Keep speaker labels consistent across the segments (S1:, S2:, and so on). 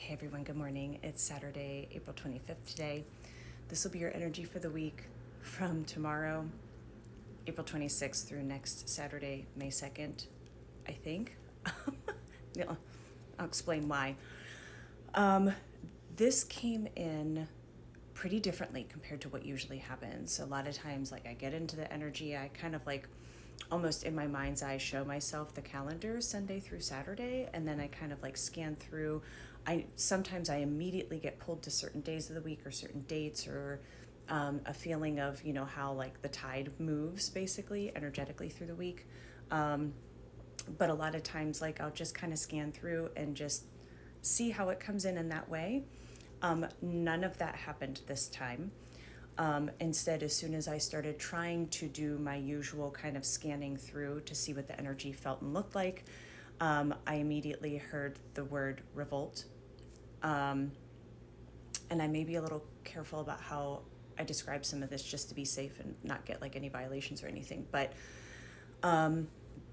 S1: Hey everyone, good morning. It's Saturday, April 25th today. This will be your energy for the week from tomorrow, April 26th through next Saturday, May 2nd, I think. Yeah, I'll explain why. This came in pretty differently compared to what usually happens. A lot of times, like I get into the energy, I kind of like almost in my mind's eye show myself the calendar Sunday through Saturday, and then I kind of like scan through. I immediately get pulled to certain days of the week or certain dates or a feeling of how like the tide moves basically energetically through the week. But a lot of times like I'll just kind of scan through and just see how it comes in that way. None of that happened this time. Instead, as soon as I started trying to do my usual kind of scanning through to see what the energy felt and looked like, I immediately heard the word revolt. And I may be a little careful about how I describe some of this just to be safe and not get like any violations or anything. But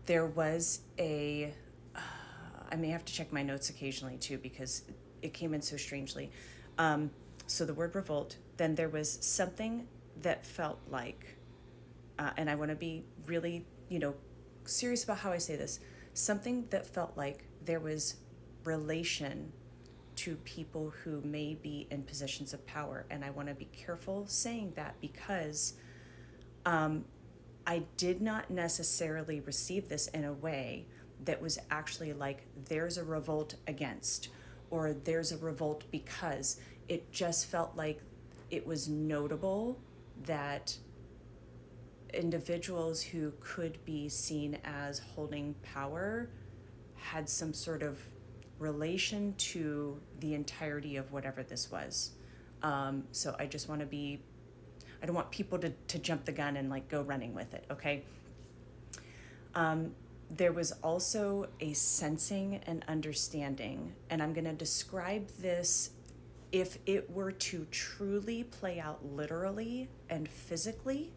S1: there was I may have to check my notes occasionally too because it came in so strangely. So the word revolt, then there was something that felt like, and I want to be really, serious about how I say this, something that felt like there was relation to people who may be in positions of power. And I want to be careful saying that because I did not necessarily receive this in a way that was actually like there's a revolt against or there's a revolt because. It just felt like it was notable that individuals who could be seen as holding power had some sort of relation to the entirety of whatever this was. So I just want to I don't want people to jump the gun and like go running with it, okay? There was also a sensing and understanding, and I'm going to describe this if it were to truly play out literally and physically.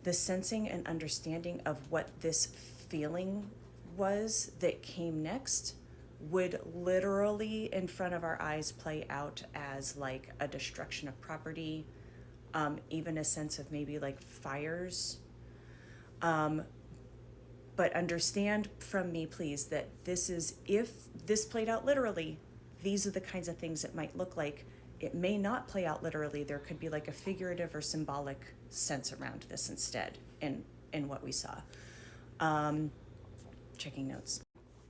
S1: The sensing and understanding of what this feeling was that came next would literally in front of our eyes play out as like a destruction of property, even a sense of maybe like fires. But understand from me, please, that if this played out literally, these are the kinds of things it might look like. It may not play out literally. There could be like a figurative or symbolic sense around this instead in what we saw. Checking notes.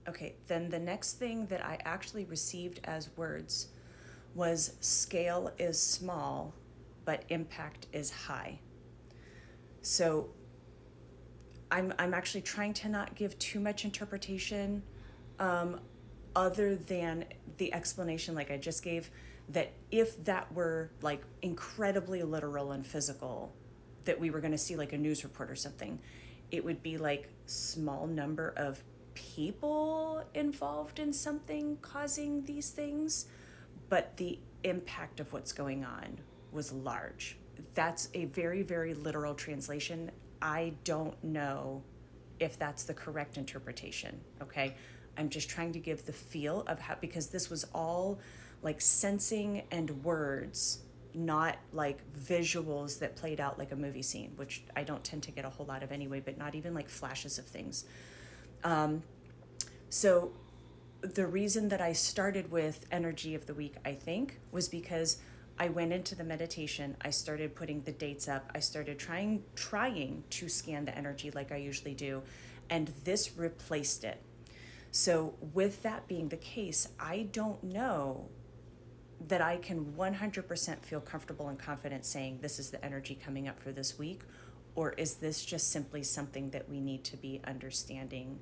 S1: Okay, then the next thing that I actually received as words was scale is small, but impact is high. So I'm actually trying to not give too much interpretation other than the explanation like I just gave, that if that were like incredibly literal and physical, that we were going to see like a news report or something, it would be like small number of people involved in something causing these things, but the impact of what's going on was large. That's a very, very literal translation. I don't know if that's the correct interpretation, okay? I'm just trying to give the feel of how, because this was all like sensing and words, not like visuals that played out like a movie scene, which I don't tend to get a whole lot of anyway, but not even like flashes of things. So the reason that I started with energy of the week, I think, was because I went into the meditation, I started putting the dates up, I started trying to scan the energy like I usually do, and this replaced it. So with that being the case, I don't know that I can 100% feel comfortable and confident saying this is the energy coming up for this week, or is this just simply something that we need to be understanding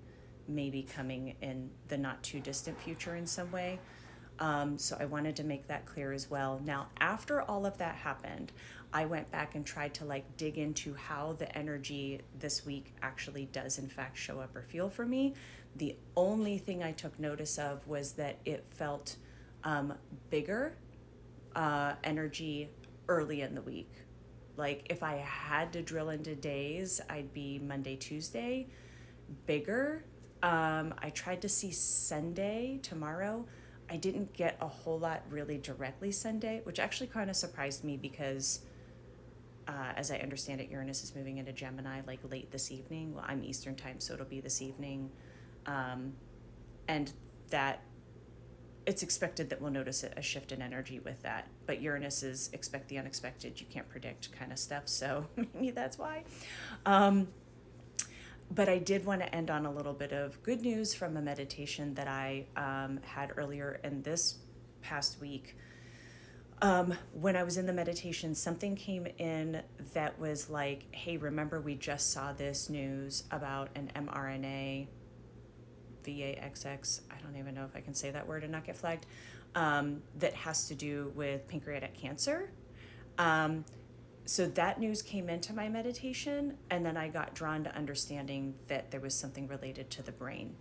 S1: maybe coming in the not too distant future in some way. So I wanted to make that clear as well. Now, after all of that happened, I went back and tried to like dig into how the energy this week actually does in fact show up or feel for me. The only thing I took notice of was that it felt bigger energy early in the week. Like if I had to drill into days, I'd be Monday, Tuesday, bigger. I tried to see Sunday, tomorrow. I didn't get a whole lot really directly Sunday, which actually kind of surprised me because, as I understand it, Uranus is moving into Gemini like late this evening. Well, I'm Eastern time, so it'll be this evening. And that it's expected that we'll notice a shift in energy with that. But Uranus is expect the unexpected, you can't predict kind of stuff. So maybe that's why. But I did want to end on a little bit of good news from a meditation that I had earlier in this past week. When I was in the meditation, something came in that was like, hey, remember we just saw this news about an mRNA, VAXX, I don't even know if I can say that word and not get flagged, that has to do with pancreatic cancer. So that news came into my meditation, and then I got drawn to understanding that there was something related to the brain.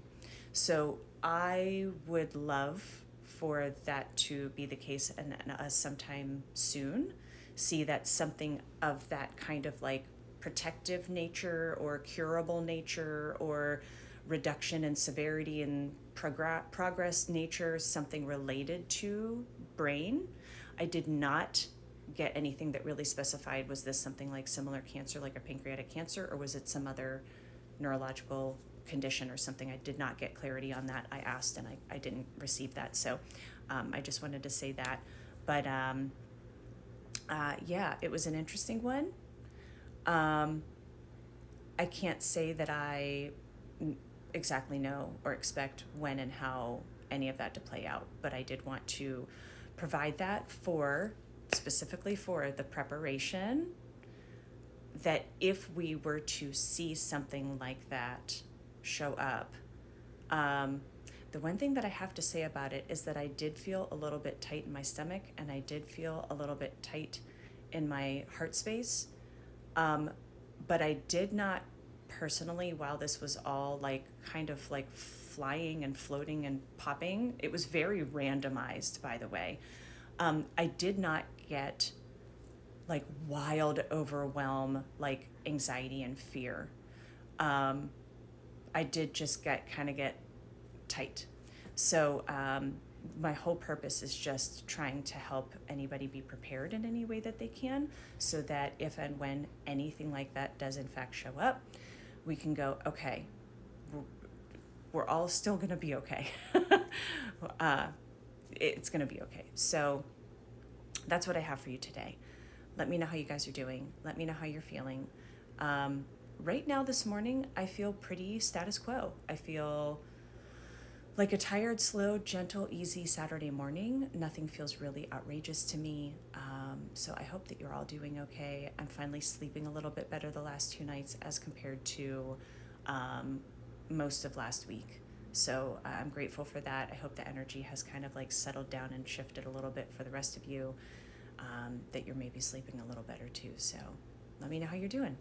S1: So I would love for that to be the case and sometime soon see that something of that kind of like protective nature or curable nature or reduction in severity and progress nature, something related to brain. I did not get anything that really specified, was this something like similar cancer, like a pancreatic cancer, or was it some other neurological condition or something? I did not get clarity on that. I asked and I didn't receive that. So I just wanted to say that. But yeah, it was an interesting one. I can't say that I exactly know or expect when and how any of that to play out, but I did want to provide that specifically for the preparation, that if we were to see something like that show up, the one thing that I have to say about it is that I did feel a little bit tight in my stomach, and I did feel a little bit tight in my heart space. But I did not personally, while this was all like kind of like flying and floating and popping, it was very randomized, by the way. I did not get like wild overwhelm, like anxiety and fear. I did just get tight. So my whole purpose is just trying to help anybody be prepared in any way that they can, so that if and when anything like that does in fact show up, we can go, okay, we're all still going to be okay. It's going to be okay. So that's what I have for you today. Let me know how you guys are doing. Let me know how you're feeling. Right now, this morning, I feel pretty status quo. I feel like a tired, slow, gentle, easy Saturday morning. Nothing feels really outrageous to me. So I hope that you're all doing okay. I'm finally sleeping a little bit better the last 2 nights as compared to most of last week. So I'm grateful for that. I hope the energy has kind of like settled down and shifted a little bit for the rest of you, that you're maybe sleeping a little better too. So let me know how you're doing.